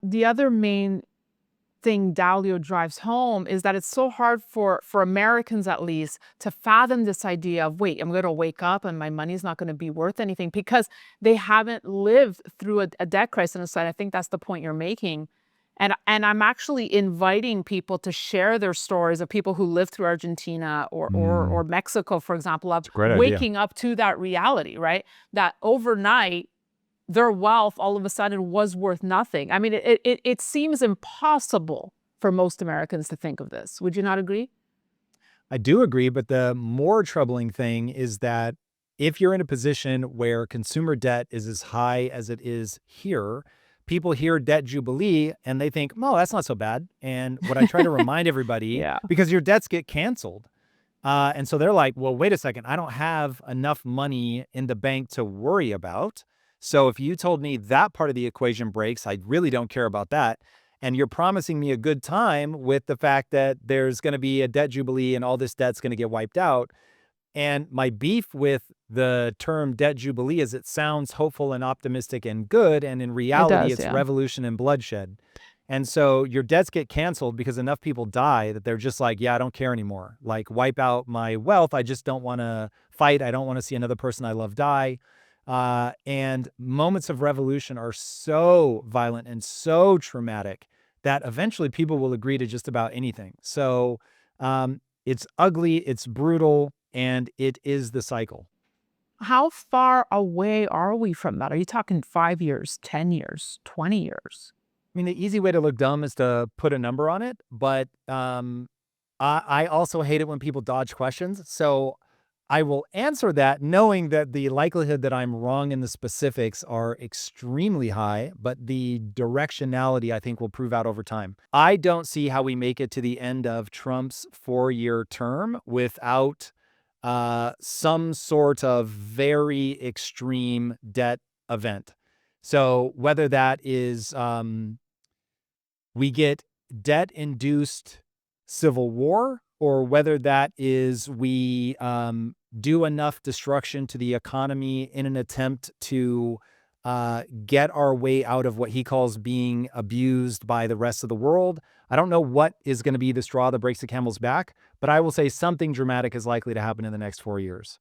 the other main thing Dalio drives home is that it's so hard for Americans, at least, to fathom this idea of, wait, I'm going to wake up and my money's not going to be worth anything, because they haven't lived through a debt crisis. And I think that's the point you're making. And I'm actually inviting people to share their stories of people who lived through Argentina or Mexico, for example, of It's a great idea. waking up to that reality, right? That overnight, their wealth all of a sudden was worth nothing. I mean, it seems impossible for most Americans to think of this. Would you not agree? I do agree, but the more troubling thing is that if you're in a position where consumer debt is as high as it is here, people hear debt jubilee and they think, "Oh, that's not so bad." And what I try to remind everybody, Yeah. because your debts get canceled, and so they're like, "Well, wait a second, I don't have enough money in the bank to worry about. So if you told me that part of the equation breaks, I really don't care about that. And you're promising me a good time with the fact that there's going to be a debt jubilee and all this debt's going to get wiped out." And my beef with the term debt jubilee is it sounds hopeful and optimistic and good, and in It reality, does, it's yeah. revolution and bloodshed. And so your debts get canceled because enough people die that they're just like, yeah, I don't care anymore. Like, wipe out my wealth. I just don't want to fight. I don't want to see another person I love die. And moments of revolution are so violent and so traumatic that eventually people will agree to just about anything. So it's ugly, it's brutal, and it is the cycle. How far away are we from that? Are you talking 5 years, 10 years, 20 years? I mean, the easy way to look dumb is to put a number on it, but I also hate it when people dodge questions. So I will answer that knowing that the likelihood that I'm wrong in the specifics are extremely high, but the directionality I think will prove out over time. I don't see how we make it to the end of Trump's 4-year term without some sort of very extreme debt event. So whether that is we get debt-induced civil war, or whether that is we do enough destruction to the economy in an attempt to get our way out of what he calls being abused by the rest of the world. I don't know what is going to be the straw that breaks the camel's back, but I will say something dramatic is likely to happen in the next 4 years.